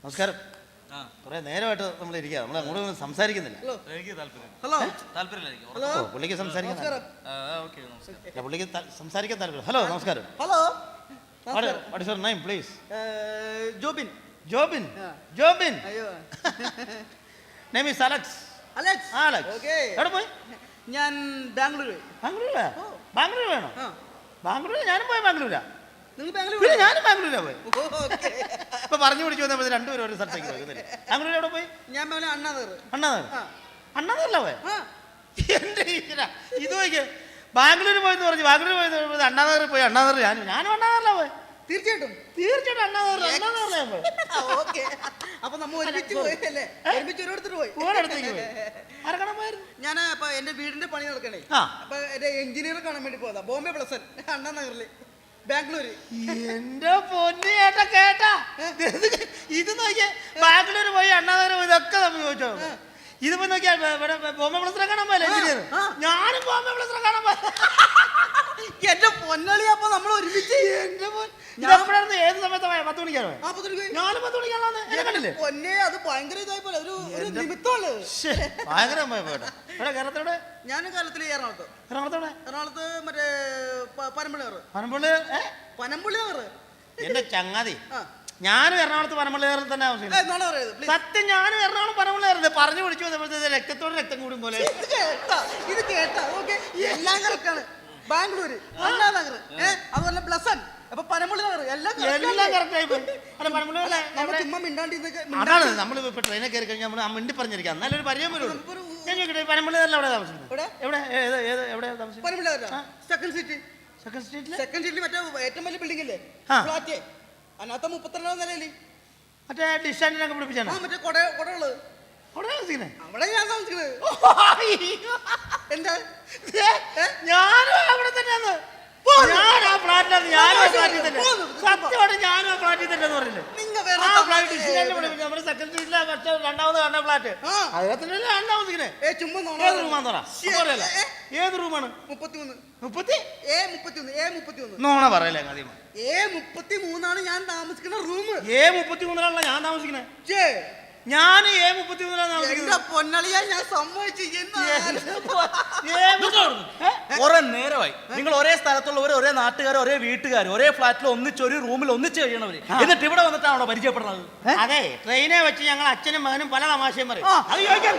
നമസ്കാരം. കുറെ നേരമായിട്ട് നമ്മൾ ഇരിക്കുക, നമ്മൾ അങ്ങോട്ട് സംസാരിക്കുന്നില്ല. പുള്ളിക്ക് സംസാരിക്കാൻ പുള്ളിക്ക് സംസാരിക്കാൻ താല്പര്യം. ഹലോ നമസ്കാരം. Hello. What is your name, please? Jobin. Jobin. Jobin. Name is Alex. Alex. Alex. Okay. എവിടെ പോയി? ഞാൻ ബാംഗ്ലൂർ. ബാംഗ്ലൂരാ? ബാംഗ്ലൂർ വേണോ? ബാംഗ്ലൂർ ഞാനും പോയി. ബാംഗ്ലൂരാ? നിങ്ങൾ ബാംഗ്ലൂർ? പിന്നെ ഞാനും ബാംഗ്ലൂരാ പോയി. ഇപ്പൊ പറഞ്ഞു പിടിച്ചു വന്നപ്പോൾ രണ്ടുപേരും ഒരു സ്ഥലത്തേക്ക് പോയി. ബാംഗ്ലൂർ എവിടെ പോയി? ഞാൻ അണ്ണാനഗർ. അണ്ണാനഗറിലാ പോയി? എന്റെ ഇത് നോക്കിയേ, ബാംഗ്ലൂർ പോയെന്ന് പറഞ്ഞു. ബാംഗ്ലൂർ പോയി അണ്ണാനഗറിൽ പോയി. അണ്ണാനഗർ ഞാനും അണ്ണാനഗറിലാ പോയി. തീർച്ചയായിട്ടും അണ്ണാനഗറിലാ പോയി. അപ്പൊ നമ്മ ഒരുമിച്ച് പോയല്ലേ? ഒരുമിച്ച് ഒരിടത്തോട്ട് പോയി. ഞാൻ അപ്പൊ എന്റെ വീടിന്റെ പണി നടക്കണേ. അപ്പൊ എന്റെ എഞ്ചിനീയർ കാണാൻ വേണ്ടി പോയതാ. ബോംബെ പ്ലസൻ അണ്ണാനഗറില് ബാംഗ്ലൂര്. എന്റെ പൊന്നു ചേട്ടാ കേട്ടാ, ഇത് നോക്കിയേ, ബാംഗ്ലൂർ പോയി അണ്ണാനഗർ പോയി ഇതൊക്കെ നമ്മൾ ചോദിച്ചോ. ഇതിപ്പോ നോക്കിയാ ബോംബെ പ്ലസറെ കാണാൻ പോയല്ലേ എഞ്ചിനീയർ? ഞാനും ബോംബെ പ്ലസറെ കാണാൻ പോയ. എന്റെ പൊന്നളി. അപ്പൊ നമ്മൾ ഒരുമിച്ച്. എന്റെ ഏത് സമയത്ത് 10 മണിക്കാണോ? ഞാനും 10 മണിക്കാണോ? പൊന്നെ, അത് ഭയങ്കര ഇതായി പോലെ ഒരു നിമിത്തമാണ്. ഭയങ്കര പോട്ടെ. ഇവിടെ കേരളത്തോടെ ഞാൻ കേരളത്തിൽ എറണാകുളത്ത് മറ്റേ പനമ്പള്ളി നഗർ. എന്റെ ചങ്ങാതി, ഞാനും എറണാകുളത്ത് പനമ്പള്ളി നഗറിൽ തന്നെ താമസിക്കുന്നത്. സത്യം, ഞാനും എറണാകുളം പനമ്പള്ളി നഗറിൽ പറഞ്ഞു പിടിച്ചു വന്നപ്പോഴത്തെ രക്തത്തോട് രക്തം കൂടും പോലെ. ഇത് കേട്ടാ ഓക്കെ, എല്ലാം കറക്റ്റാണ്. ബാംഗ്ലൂര്, അണ്ണാനഗർ, അതുപോലെ പ്ലസൻ, അപ്പൊ പനമ്പള്ളി നഗർ എല്ലാം കറക്റ്റായി പോയി. ചുമ്മാ മിണ്ടാണ്ടി. അതാണ് നമ്മൾ ഇപ്പൊ ട്രെയിനിൽ കയറി കഴിഞ്ഞാൽ നമ്മൾ മിണ്ടി പറഞ്ഞിരിക്കാം, നല്ലൊരു പരിചയം വരും. ഞാൻ ചോദിക്കട്ടെ, പനമ്പള്ളി നഗറിൽ എവിടെ താമസിക്കുന്നത്? എവിടെ താമസിക്കുന്നത്? പനമ്പള്ളി നഗർ സെക്കൻഡ് സ്ട്രീറ്റിൽ മറ്റേ ഏറ്റവും വലിയ ബിൽഡിംഗ് ഇല്ലേ, ഫ്ലാറ്റ്, അതിനകത്ത് 32ാം നിലയില് മറ്റേ ഡിസ്റ്റാൻഡിനൊക്കെ പിടിപ്പിച്ചാണ്. മറ്റേ കൊടകള് അവിടെ ഞാൻ താമസിക്കുന്നത്. എന്താ ഞാനും അവിടെ തന്നെയാണ്. ഞാനും ആ ഫ്ലാറ്റിലാണ്. ഞാനും ആ ഫ്ലാറ്റിൽ തന്നെ. സത്യമായിട്ട് ഞാനും ആ ഫ്ലാറ്റിൽ തന്നെ പറഞ്ഞില്ലേ. നമ്മുടെ സെക്കൻഡ് സ്ട്രീറ്റിലെ രണ്ടാമത് കാണുന്ന ഫ്ലാറ്റ്, അതിനകത്തല്ലേ ഞാൻ താമസിക്കണേ. ഏത് റൂമാന്ന് പറ. ഏത് റൂമാണ്? 33. നോണ പറയല്ലേ ആദ്യം. A33 ഞാൻ താമസിക്കുന്ന റൂം. A33 ഞാൻ താമസിക്കണേ. ഞാൻ A33 പൊന്നളിയാ ഞാൻ സമ്മതിച്ചു. കുറെ നേരമായി നിങ്ങൾ ഒരേ സ്ഥലത്തുള്ളവർ, ഒരേ നാട്ടുകാർ, ഒരേ വീട്ടുകാർ, ഒരേ ഫ്ലാറ്റിൽ ഒന്നിച്ച് ഒരു റൂമിൽ ഒന്നിച്ച് കഴിയണവര്, എന്നിട്ട് ഇവിടെ വന്നിട്ടാണോ പരിചയപ്പെടുന്നത്? അതെ, ട്രെയിനെ വെച്ച് ഞങ്ങൾ അച്ഛനും മകനും പല തമാശയും പറയും. അത് ചോദിക്കാം.